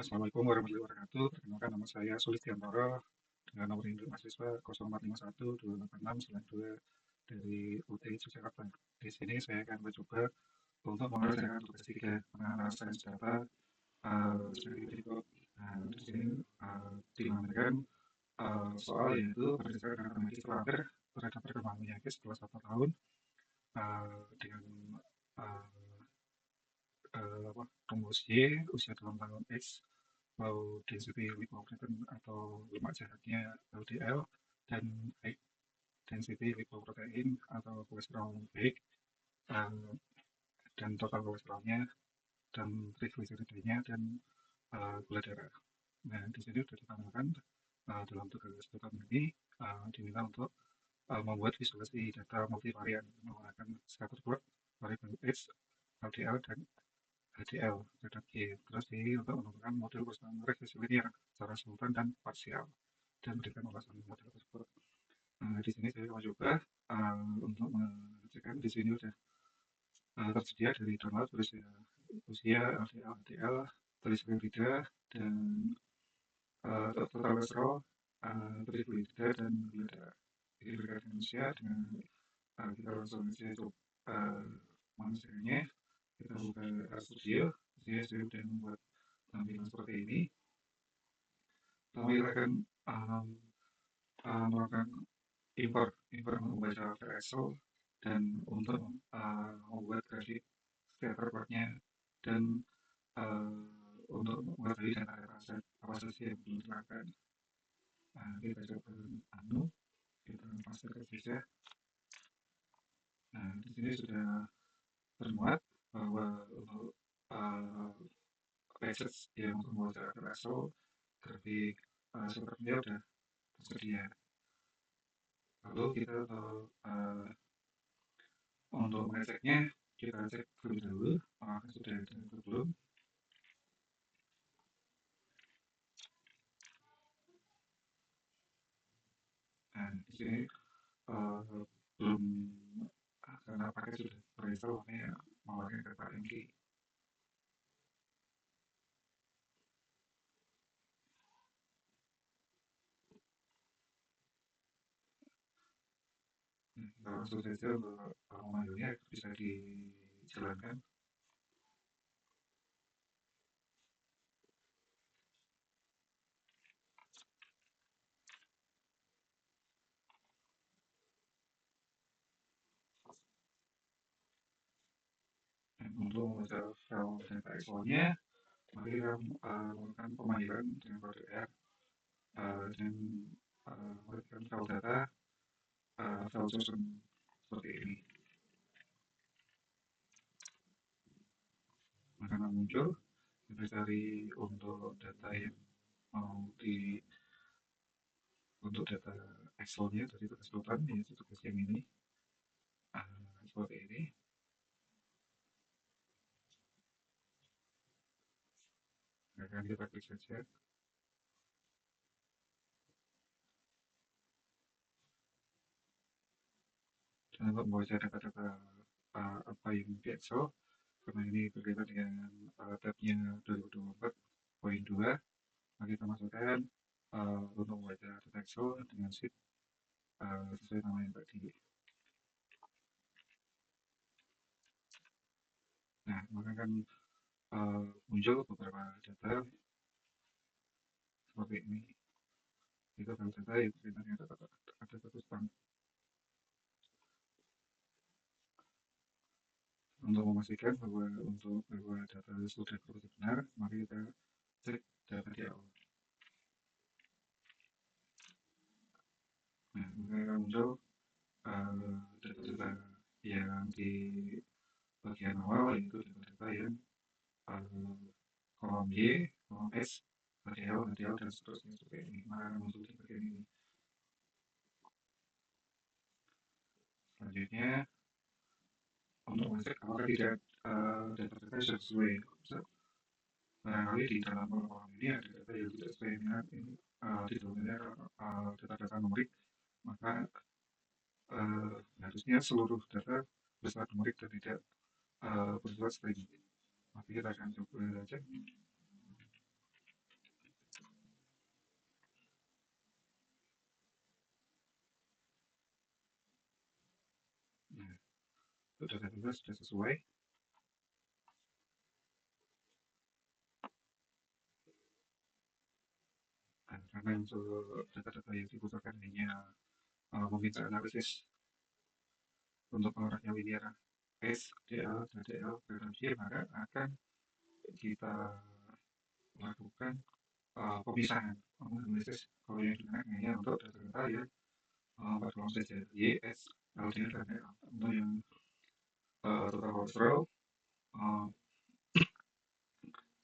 Assalamualaikum warahmatullahi wabarakatuh. Perkenalkan nama saya Sulistiantoro dengan nomor induk mahasiswa 0451286992 dari UT Yogyakarta. Di sini saya akan mencoba untuk mengerjakan tugas 3 mengenai sains data dari berikut. Nah, di sini dimanakan soal yaitu berdasarkan data medis terakhir terhadap perkembangan penyakit setelah 1 tahun dengan uh, rumus Y usia 2 tahun X mau density lipoprotein atau lemak jahatnya LDL dan high density lipoprotein atau kolesterol baik uh, dan total kolesterolnya dan triglyceridnya dan gula darah. Nah, di sini sudah ditambahkan dalam tugas tugas ini diminta untuk membuat visualisasi data multivarian menggunakan scatterplot, variable X, LDL, dan HDL terhadap Y. Terus untuk menentukan model keseluruhan regresi linear secara simultan dan parsial dan berikan ulasan model tersebut. Di sini saya mencoba untuk mengecekkan di sini sudah tersedia dari download usia LDL, HDL, trigliserida dan total kolesterol, trigliserida dan gula darah. Jadi berkaitan usia dengan kita langsung saja coba manusianya kita buka studio. Saya sudah membuat tampilan seperti ini. Kami akan melakukan import membaca Excel dan untuk membuat grafik scatter plotnya dan untuk mengetahui data apa saja yang perlu dilakukan. Kita coba kita masukkan saja. Nah, di sini sudah termuat bahwa untuk package yang membaca Excel grafik sepertinya sudah tersedia. Lalu kita untuk mengeceknya kita cek terlebih dahulu apakah sudah ada atau belum. Nah, di sini belum karena pakai sudah terinstall makanya memakai data MG. Langsung saja untuk memanggilnya bisa dijalankan. Dan untuk membaca file data Excel-nya, mari kita melakukan pemanggilan dengan kode R dan memberikan file data file chosen seperti ini. Maka muncul kita cari untuk data yang mau untuk data Excel-nya dari tugas sultan yaitu tugas yang ini seperti ini. Akan kita klik saja. Dan untuk membaca data-data apa yang di Excel, karena ini berkaitan dengan tabnya 2024.2, maka kita masukkan untuk membaca data Excel dengan sheet sesuai nama yang tadi. Nah, maka akan muncul beberapa data seperti ini. Itu adalah data yang berkaitan dengan ada status bank. Untuk memastikan bahwa data sudah benar, mari kita cek data di awal. Nah, maka muncul data-data yang di bagian awal yaitu data-data yang kolom Y, kolom S, HDL, dan seterusnya seperti ini. Maka muncul di bagian ini. Selanjutnya, untuk mengecek apakah tidak data-data sudah sesuai. Barangkali di dalam kolom ini ada data yang tidak sesuai dengan ini di dalamnya data-data numerik, maka harusnya seluruh data bersifat numerik dan tidak bersifat string. Maka kita akan coba cek. data-data sudah sesuai. Karena untuk data-data yang dibutuhkan hanya meminta analisis untuk pengarahan linear S, DL, DDL, dan Y, maka akan kita lakukan pemisahan analisis kalau yang digunakan hanya untuk data-data yang berkolom saja Y, S, LDL, dan DL. Untuk yang total kolesterol,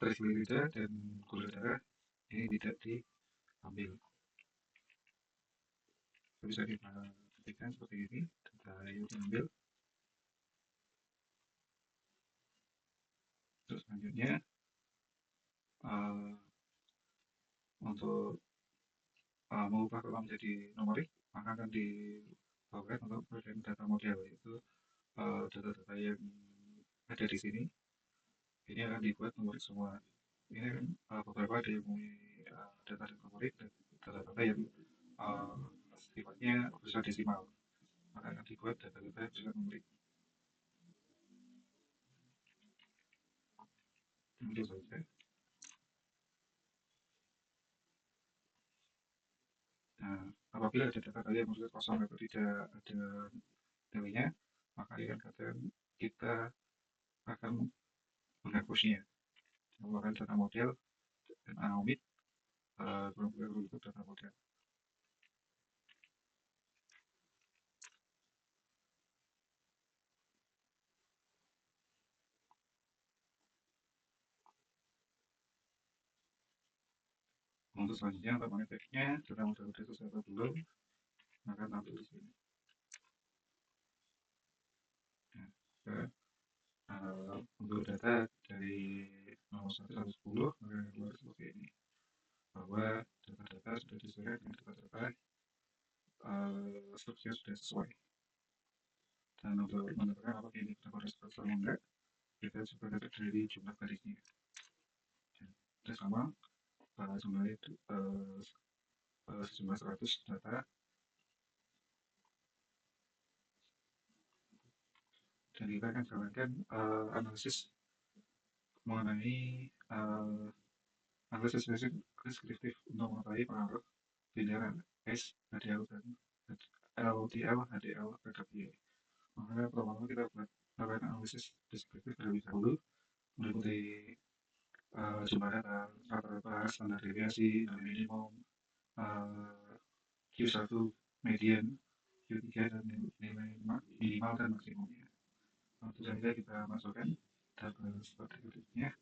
trigliserida, dan gula darah ini tidak diambil. Bisa kita ketikkan seperti ini, data yang diambil. Terus selanjutnya untuk mengubah kolom menjadi numerik, maka akan dibawakan untuk bagian data model, yaitu data-data yang ada di sini. Ini akan dibuat numerik semua. Ini beberapa dari data numerik dan data-data yang sifatnya berusaha desimal, maka akan dibuat data-data yang berusaha numerik. Itu saja. Nah, apabila ada data yang bersifat kosong atau tidak ada nilainya, maka kita akan menghapusnya, menggunakan data model dan anomid untuk data model. Untuk selanjutnya, untuk mengeceknya, data model itu selesai belum, maka tampil di sini. Nah, untuk data dari nomor 1 sampai 10, maka keluar seperti ini, bahwa data-data sudah disesuaikan dengan data-data strukturnya sudah sesuai. Dan untuk menentukan apakah ini benar respons atau enggak, kita coba lihat dari jumlah barisnya. Dan sama jumlahnya itu sejumlah 100 data. Dan kita akan jalankan analisis mengenai analisis deskriptif untuk mengetahui pengaruh linear S, HDL, dan LDL, HDL terhadap Y. Maka pertama kita buat melakukan analisis deskriptif terlebih dahulu, meliputi jumlah data, rata-rata, standar deviasi, minimum, Q1, median, Q3, dan nilai minimal dan maksimumnya. Tentu saja kita masukkan data statistiknya.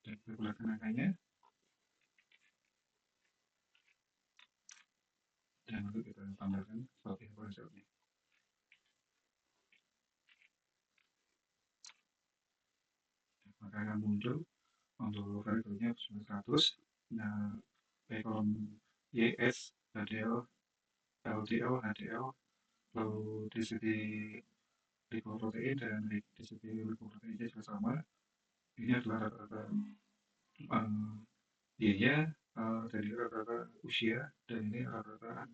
Dan kita bulatkan angkanya. Dan lalu kita tambahkan seperti apa hasilnya. Maka akan muncul untuk variabelnya 100. Nah, baik kolom YS, HDL, LDL, HDL, lalu density lipoprotein dan density lipoproteinnya juga sama. Ini adalah rata-rata Y-nya dari rata-rata usia, dan ini rata-rata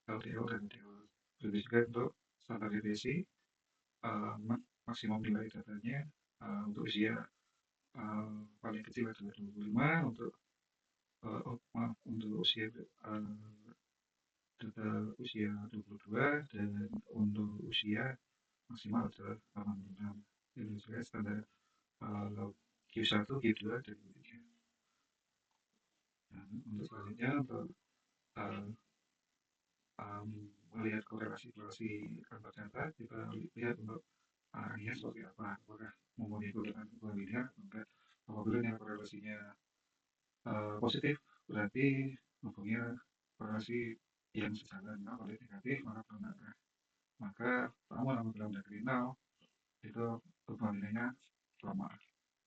LDL dan HDL. Begitu juga untuk standar deviasi, maksimum nilai datanya untuk usia paling kecil adalah 25, untuk untuk usia data usia 22, dan untuk usia maksimal adalah 86. Itu juga standar Q1, Q2, dan Q3. Nah, untuk selanjutnya, untuk melihat korelasi antar data, kita lihat untuk arahnya seperti apa, apakah mempunyai hubungan linear atau enggak. Apabila yang korelasinya positif, berarti mempunyai korelasi yang sejalan. Kalau negatif, maka benar. Maka namun apabila tidak kriminal, itu hubungan linearnya lemah.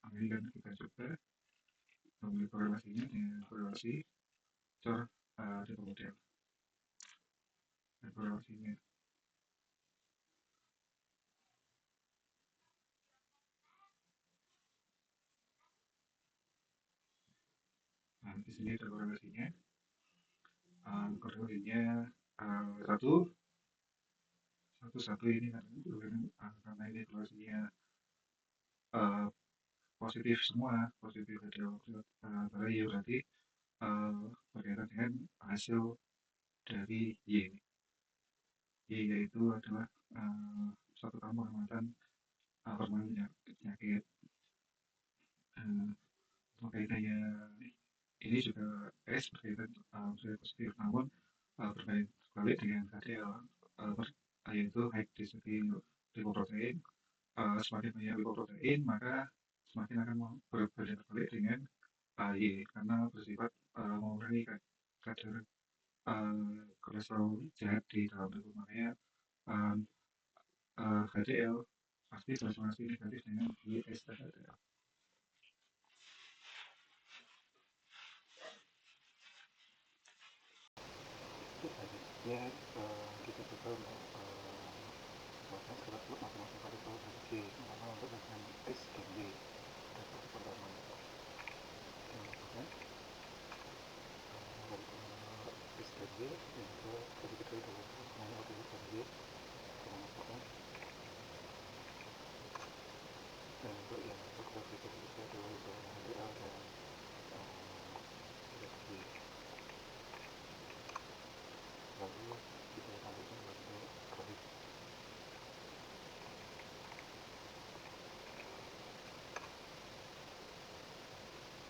Ini kan kita coba memilih korelasinya dengan korelasi cor tipe model evaluasinya. Nah, di sini ada korelasinya. Korelasinya satu satu satu ini karena ini korelasinya uh, positif semua, positif ada value berarti berkaitan dengan hasil dari Y. Y yaitu adalah suatu pengamatan permainan penyakit. Kaitannya ini juga S berkaitan sudah positif, namun berbalik dengan HDL, yaitu high density lipoprotein. Semakin banyak lipoprotein maka semakin akan berbalik dengan Y karena bersifat mengurangi kadar kolesterol jahat di dalam tubuh. Makanya HDL pasti berasumsi negatif dengan YS dan HDL. Ya, kita coba proses surat masing-masing pada tahu dari C, mana untuk bagian S dan D. Dan proses pertama kita lakukan bagi S dan D, dan juga tadi kita sudah lakukan semuanya waktu S dan D, kita masukkan. Dan untuk yang untuk kita adalah HDL dan D. Lalu kita lanjutkan bagian kredit.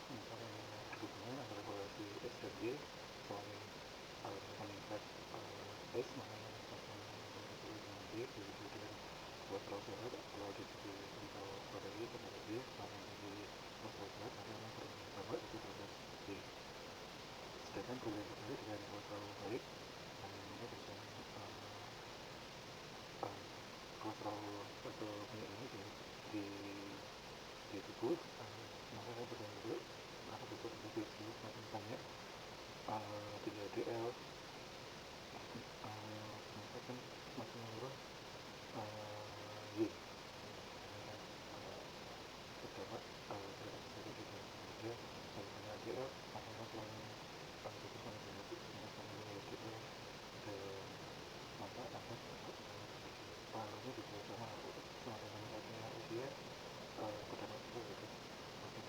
Misalnya hubungan antara korelasi S dan D, selain meningkat S makanya semakin dengan D, begitu dengan kolesterol sehat kalau di sisi lipoprotein kepada D, semakin tinggi kolesterol sehat maka memang bertambah itu terhadap D. Sedangkan berbeda kebalik dengan kolesterol baik, namanya dengan kolesterol atau minyak ini di tubuh, maka berbeda kebalik maka bisa terjadi semakin banyak 3DL maka kan semakin menurun Y terdapat terdapat satu juga kemudian bagaimana DL apakah selain dukungan genetik maka menilai DL dan maka akan pengaruhnya juga sama semakin meningkatnya usia terdapat juga gitu semakin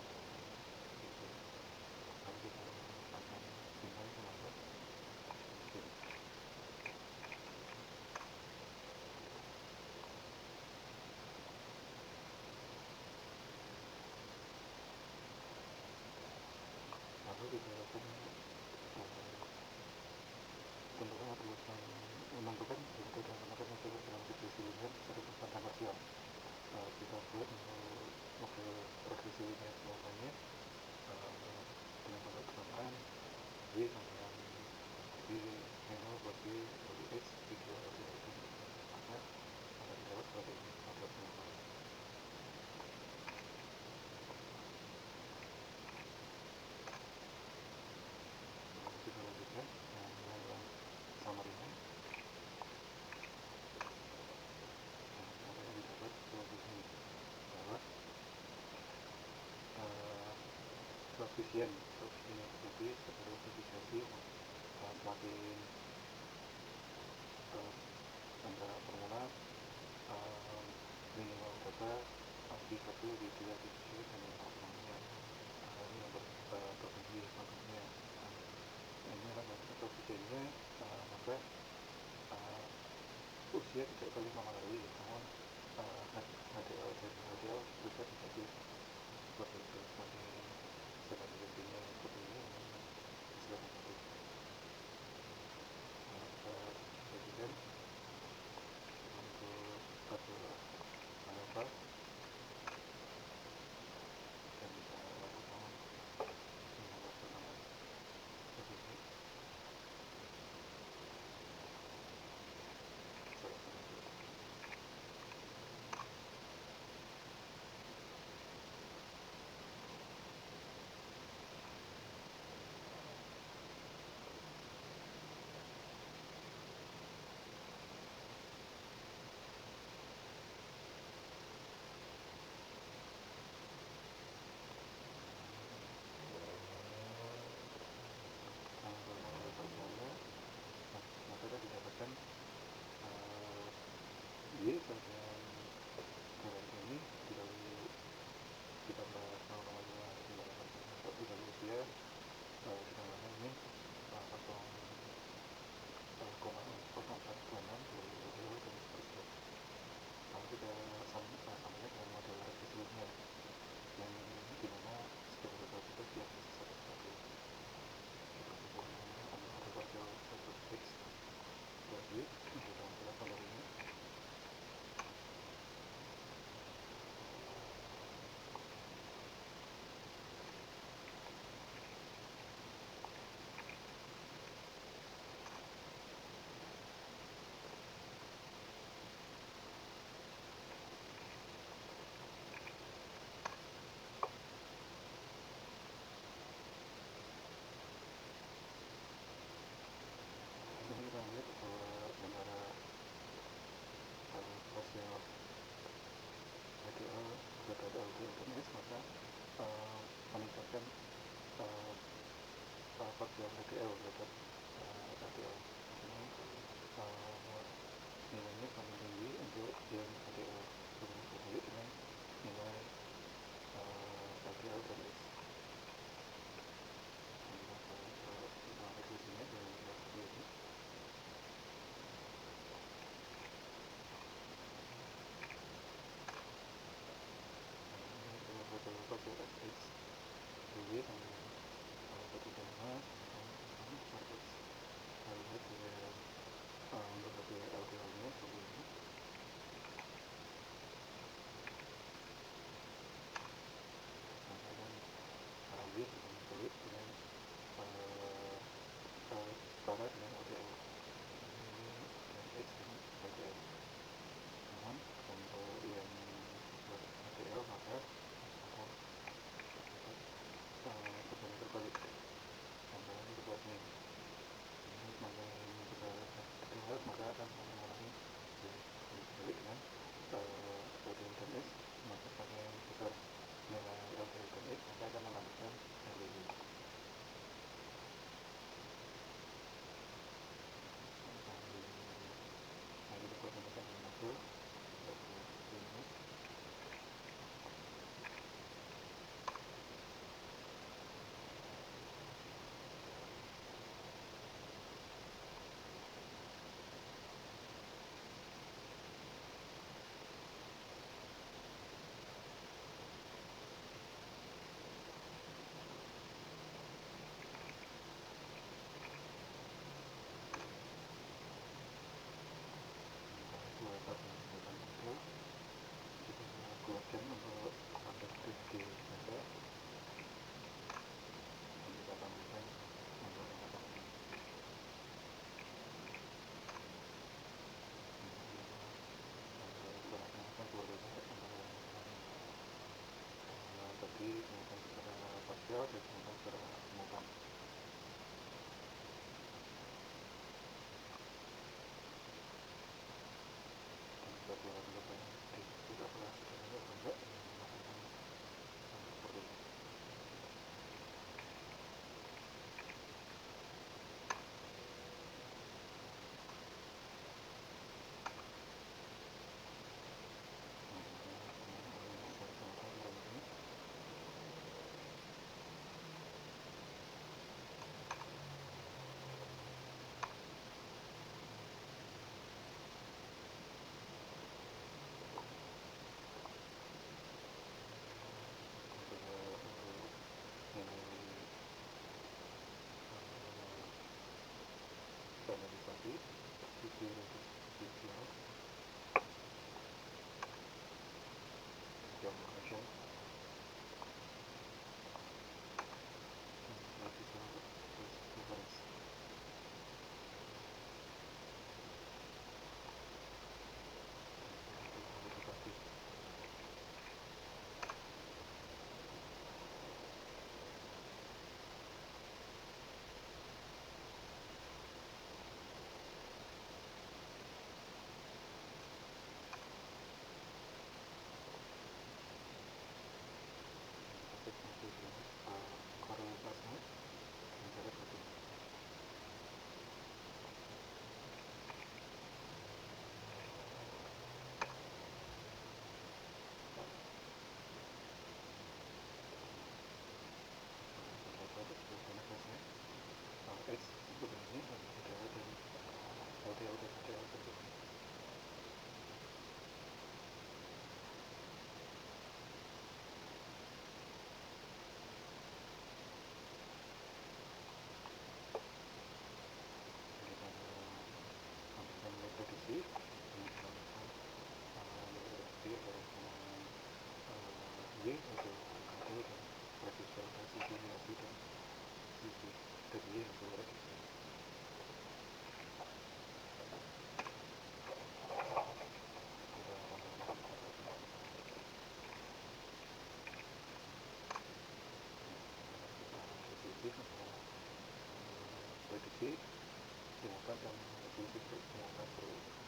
gitu lalu kita akan simpan teman-teman. Lalu kita akan tentukan atau menentukan begitu dan menentukan hasil dalam regresi linear satu kesempatan parsial. Kita buat model regresi linear semuanya dengan tanda kesamaan Y sama dengan Y nol bagi X video itu maka akan dapat seperti ini model semuanya. Kita lanjutkan yang summary-nya. Maka didapat seperti ini bahwa koefisien jadi sebagai efisiensi semakin antara formula minimal data di 1 di 2 di 7 dan yang optimalnya ini yang tertinggi makanya ini adalah koefisiennya maka usia tidak perlu mempengaruhi namun HDL dan HDL bisa menjadi seperti itu semakin tingginya seperti ini silakan itu kita jadikan untuk satu apa dan bisa lakukan menambah pertama seperti ini. dan kali ini ditambah 0,5 dikali usia ditambahkan ini 0,426 dari LDL dan seterusnya. Lalu kita sambungkan dengan model reaksi sebelumnya yang dimana setiap model kita diagnosis satu persatu. Kita sebutnya ada partial X dan Y untuk tampilan model ini. Ini kita lihat bahwa antara partial LDL berbeda LDL dan S maka meningkatkan partial LDL terhadap LDL. Ini nilainya paling tinggi untuk yang LDL berbalik dengan nilai LDL dan S. Kita reduksinya dari seperti ini. Partial X dulu sampai 1,5 sampai X. Lalu lihat untuk LDL nya seperti ini. Y kita balik dengan setara dengan LDL. Ini dan X dengan LDL. Namun untuk yang LDL maka akan berbanding terbalik antara ini kedua ini. Ini semakin besar maka akan mengalami berbalik dengan LDL dan S. Maka semakin besar nilai LDL dan X maka akan menambahkan LDL. Nah, kita buat pembahasan yang hasil ini. Kita keluarkan untuk standar TG saja dan kita tambahkan untuk yang atas ini. Kita keluarga saya antara tadi kemudian secara parsial dan kemudian secara simultan. Dan kita keluarkan jawabannya di tidak kelas sebenarnya atau enggak menghasilkan seperti ini. dan di situ ternyata seru.